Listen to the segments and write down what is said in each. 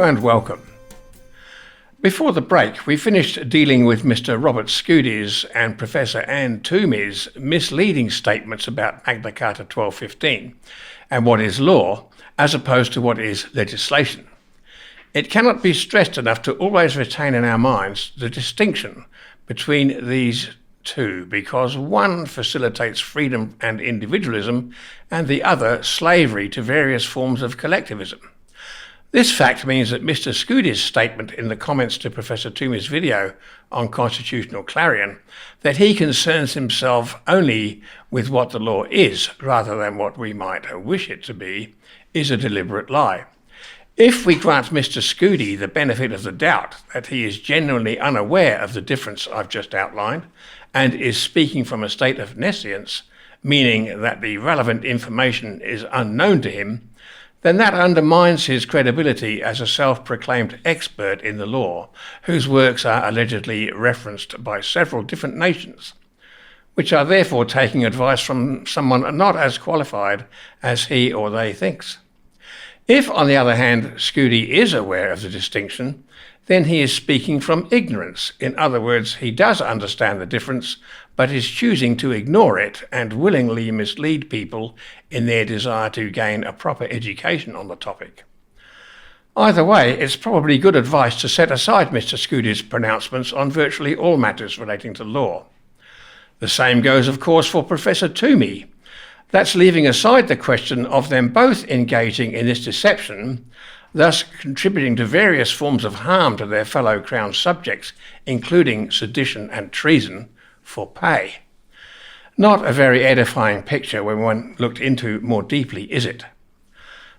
and welcome. Before the break, we finished dealing with Mr. Robert Scuddy's and Professor Anne Toomey's misleading statements about Magna Carta 1215 and what is law as opposed to what is legislation. It cannot be stressed enough to always retain in our minds the distinction between these two, because one facilitates freedom and individualism and the other slavery to various forms of collectivism. This fact means that Mr. Scuddy's statement in the comments to Professor Toomey's video on Constitutional Clarion, that he concerns himself only with what the law is rather than what we might wish it to be, is a deliberate lie. If we grant Mr. Scuddy the benefit of the doubt that he is genuinely unaware of the difference I've just outlined and is speaking from a state of nescience, meaning that the relevant information is unknown to him, then that undermines his credibility as a self-proclaimed expert in the law, whose works are allegedly referenced by several different nations, which are therefore taking advice from someone not as qualified as he or they thinks. If, on the other hand, Scuddy is aware of the distinction, then he is speaking from ignorance. In other words, he does understand the difference, but is choosing to ignore it and willingly mislead people in their desire to gain a proper education on the topic. Either way, it's probably good advice to set aside Mr. Scuddy's pronouncements on virtually all matters relating to law. The same goes, of course, for Professor Toomey. That's leaving aside the question of them both engaging in this deception, thus contributing to various forms of harm to their fellow Crown subjects, including sedition and treason, for pay. Not a very edifying picture when one looked into more deeply, is it?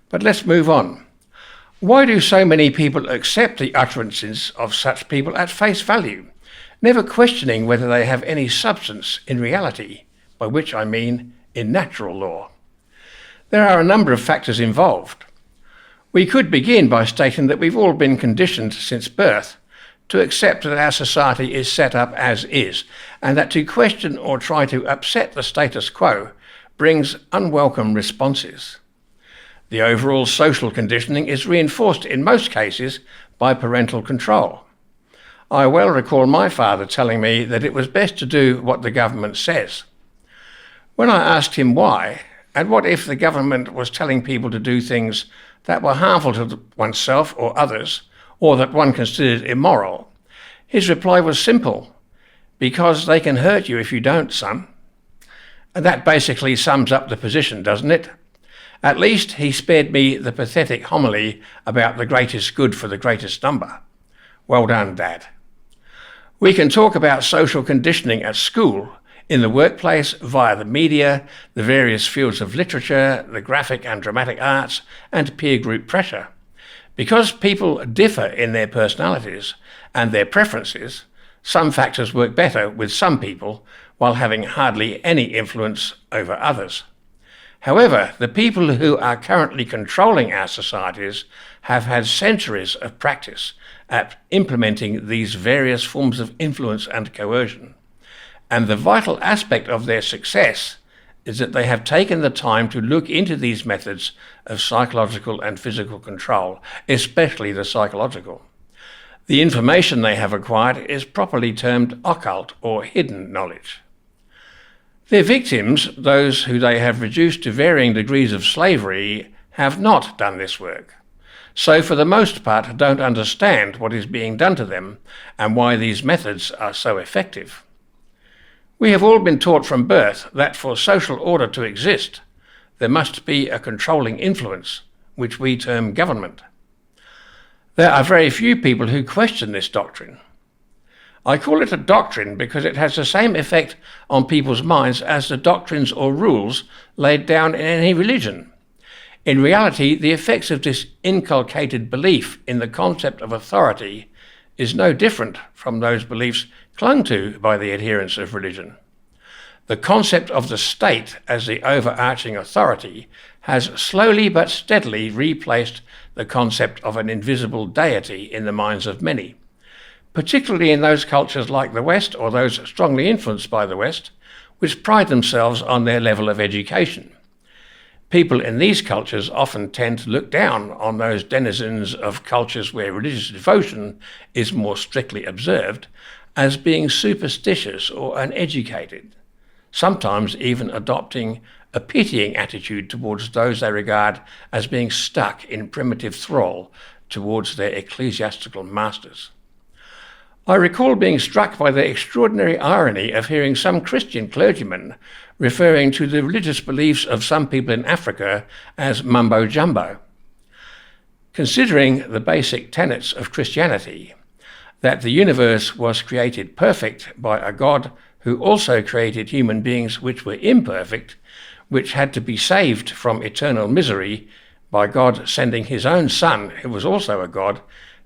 But let's move on. Why do so many people accept the utterances of such people at face value, never questioning whether they have any substance in reality, by which I mean in natural law? There are a number of factors involved. We could begin by stating that we've all been conditioned since birth to accept that our society is set up as is, and that to question or try to upset the status quo brings unwelcome responses. The overall social conditioning is reinforced in most cases by parental control. I well recall my father telling me that it was best to do what the government says. When I asked him why, and what if the government was telling people to do things that were harmful to oneself or others, or that one considered immoral, his reply was simple: because they can hurt you if you don't, son. And that basically sums up the position, doesn't it? At least he spared me the pathetic homily about the greatest good for the greatest number. Well done, Dad. We can talk about social conditioning at school, in the workplace, via the media, the various fields of literature, the graphic and dramatic arts, and peer group pressure. Because people differ in their personalities and their preferences, some factors work better with some people while having hardly any influence over others. However, the people who are currently controlling our societies have had centuries of practice at implementing these various forms of influence and coercion. And the vital aspect of their success is that they have taken the time to look into these methods of psychological and physical control, especially the psychological. The information they have acquired is properly termed occult or hidden knowledge. Their victims, those who they have reduced to varying degrees of slavery, have not done this work. So for the most part don't understand what is being done to them and why these methods are so effective. We have all been taught from birth that for social order to exist, there must be a controlling influence, which we term government. There are very few people who question this doctrine. I call it a doctrine because it has the same effect on people's minds as the doctrines or rules laid down in any religion. In reality, the effects of this inculcated belief in the concept of authority is no different from those beliefs clung to by the adherents of religion. The concept of the state as the overarching authority has slowly but steadily replaced the concept of an invisible deity in the minds of many, particularly in those cultures like the West or those strongly influenced by the West, which pride themselves on their level of education. People in these cultures often tend to look down on those denizens of cultures where religious devotion is more strictly observed as being superstitious or uneducated, sometimes even adopting a pitying attitude towards those they regard as being stuck in primitive thrall towards their ecclesiastical masters. I recall being struck by the extraordinary irony of hearing some Christian clergymen referring to the religious beliefs of some people in Africa as mumbo-jumbo. Considering the basic tenets of Christianity, that the universe was created perfect by a God who also created human beings which were imperfect, which had to be saved from eternal misery by God sending his own Son, who was also a God,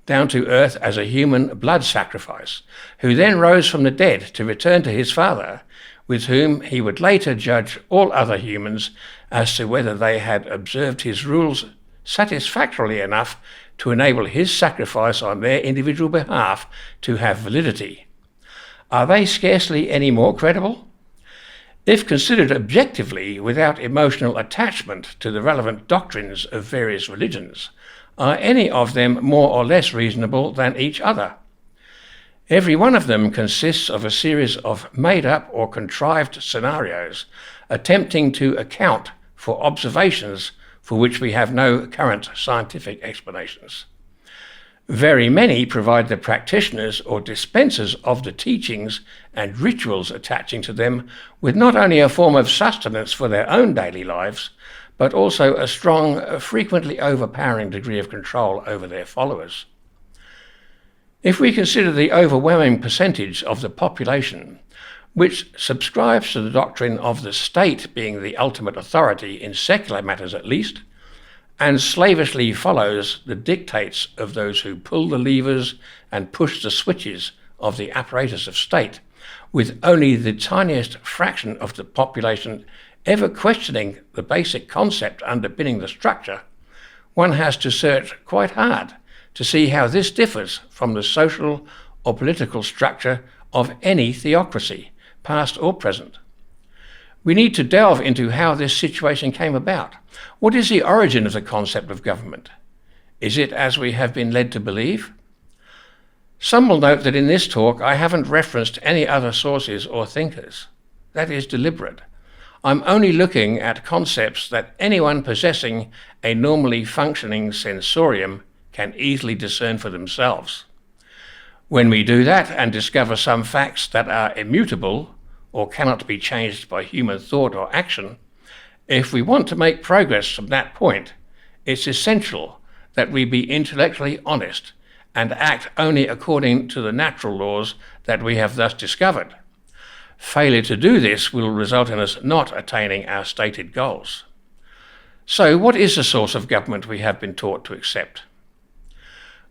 down to earth as a human blood sacrifice, who then rose from the dead to return to his Father, with whom he would later judge all other humans as to whether they had observed his rules satisfactorily enough to enable his sacrifice on their individual behalf to have validity. Are they scarcely any more credible? If considered objectively without emotional attachment to the relevant doctrines of various religions, are any of them more or less reasonable than each other? Every one of them consists of a series of made-up or contrived scenarios attempting to account for observations for which we have no current scientific explanations. Very many provide the practitioners or dispensers of the teachings and rituals attaching to them with not only a form of sustenance for their own daily lives, but also a strong, frequently overpowering degree of control over their followers. If we consider the overwhelming percentage of the population which subscribes to the doctrine of the state being the ultimate authority in secular matters at least, and slavishly follows the dictates of those who pull the levers and push the switches of the apparatus of state, with only the tiniest fraction of the population ever questioning the basic concept underpinning the structure, one has to search quite hard to see how this differs from the social or political structure of any theocracy, past or present. We need to delve into how this situation came about. What is the origin of the concept of government? Is it as we have been led to believe? Some will note that in this talk I haven't referenced any other sources or thinkers. That is deliberate. I'm only looking at concepts that anyone possessing a normally functioning sensorium can easily discern for themselves. When we do that and discover some facts that are immutable or cannot be changed by human thought or action, if we want to make progress from that point, it's essential that we be intellectually honest and act only according to the natural laws that we have thus discovered. Failure to do this will result in us not attaining our stated goals. So, what is the source of government we have been taught to accept?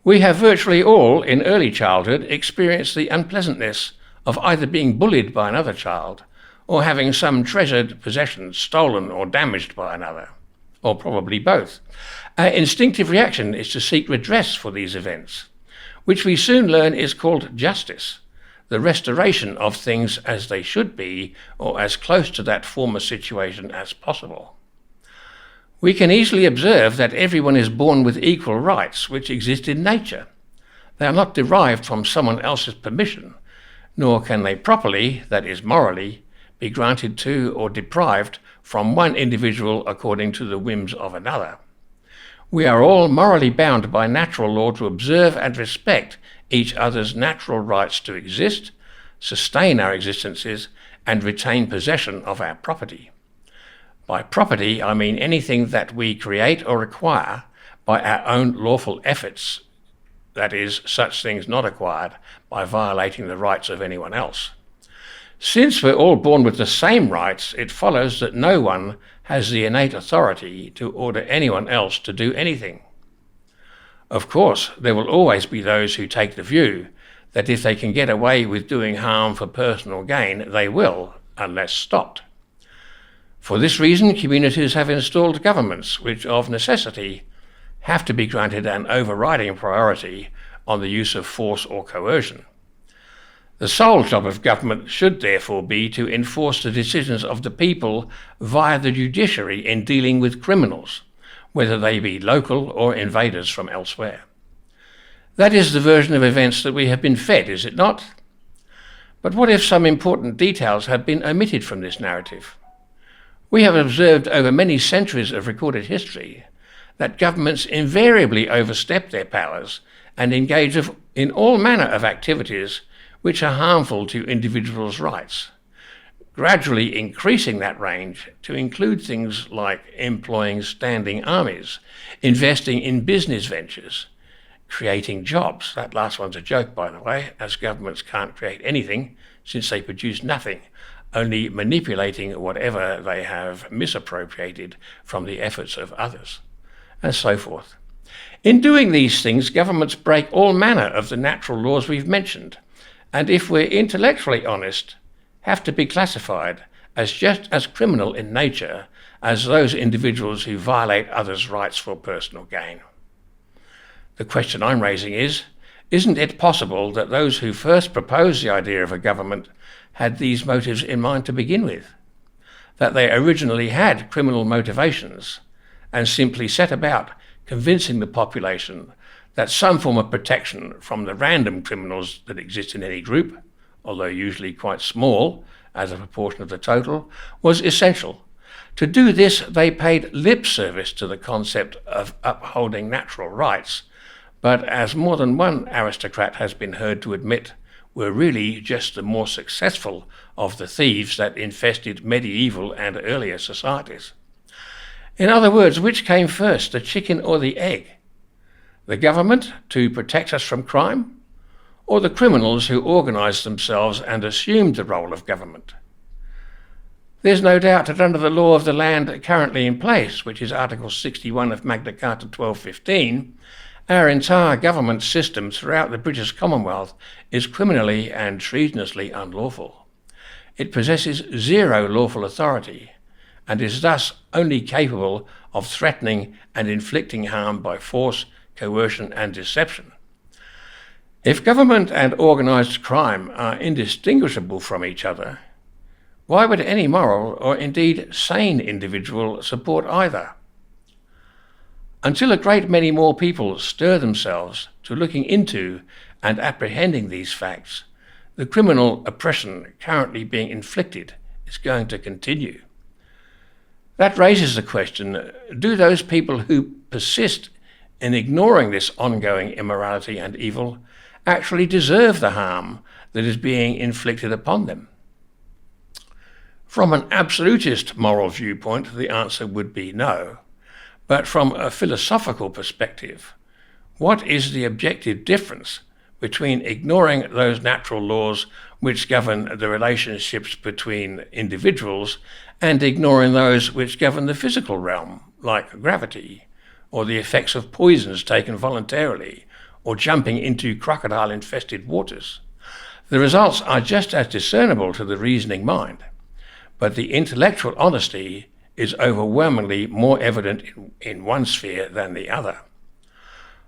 We have virtually all, in early childhood, experienced the unpleasantness of either being bullied by another child or having some treasured possession stolen or damaged by another, or probably both. Our instinctive reaction is to seek redress for these events, which we soon learn is called justice, the restoration of things as they should be or as close to that former situation as possible. We can easily observe that everyone is born with equal rights which exist in nature. They are not derived from someone else's permission, nor can they properly, that is morally, be granted to or deprived from one individual according to the whims of another. We are all morally bound by natural law to observe and respect each other's natural rights to exist, sustain our existences, and retain possession of our property. By property, I mean anything that we create or acquire by our own lawful efforts, that is, such things not acquired by violating the rights of anyone else. Since we're all born with the same rights, it follows that no one has the innate authority to order anyone else to do anything. Of course, there will always be those who take the view that if they can get away with doing harm for personal gain, they will, unless stopped. For this reason, communities have installed governments which, of necessity, have to be granted an overriding priority on the use of force or coercion. The sole job of government should therefore be to enforce the decisions of the people via the judiciary in dealing with criminals, whether they be local or invaders from elsewhere. That is the version of events that we have been fed, is it not? But what if some important details have been omitted from this narrative? We have observed over many centuries of recorded history that governments invariably overstep their powers and engage in all manner of activities which are harmful to individuals' rights, gradually increasing that range to include things like employing standing armies, investing in business ventures, creating jobs. That last one's a joke, by the way, as governments can't create anything since they produce nothing, only manipulating whatever they have misappropriated from the efforts of others, and so forth. In doing these things, governments break all manner of the natural laws we've mentioned, and if we're intellectually honest, have to be classified as just as criminal in nature as those individuals who violate others' rights for personal gain. The question I'm raising is, isn't it possible that those who first proposed the idea of a government had these motives in mind to begin with? That they originally had criminal motivations and simply set about convincing the population that some form of protection from the random criminals that exist in any group, although usually quite small as a proportion of the total, was essential. To do this, they paid lip service to the concept of upholding natural rights, but as more than one aristocrat has been heard to admit, were really just the more successful of the thieves that infested medieval and earlier societies. In other words, which came first, the chicken or the egg? The government to protect us from crime, or the criminals who organised themselves and assumed the role of government? There's no doubt that under the law of the land currently in place, which is Article 61 of Magna Carta 1215, our entire government system throughout the British Commonwealth is criminally and treasonously unlawful. It possesses zero lawful authority and is thus only capable of threatening and inflicting harm by force, coercion and deception. If government and organised crime are indistinguishable from each other, why would any moral or indeed sane individual support either? Until a great many more people stir themselves to looking into and apprehending these facts, the criminal oppression currently being inflicted is going to continue. That raises the question, do those people who persist in ignoring this ongoing immorality and evil actually deserve the harm that is being inflicted upon them? From an absolutist moral viewpoint, the answer would be no. But from a philosophical perspective, what is the objective difference between ignoring those natural laws which govern the relationships between individuals and ignoring those which govern the physical realm, like gravity, or the effects of poisons taken voluntarily, or jumping into crocodile-infested waters? The results are just as discernible to the reasoning mind, but the intellectual honesty is overwhelmingly more evident in one sphere than the other.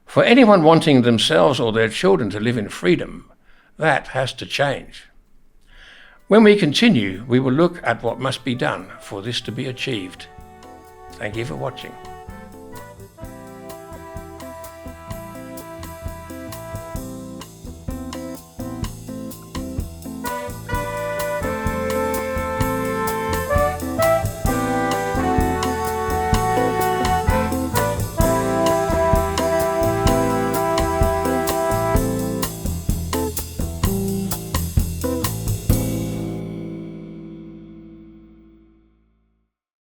For anyone wanting themselves or their children to live in freedom, that has to change. When we continue, we will look at what must be done for this to be achieved. Thank you for watching.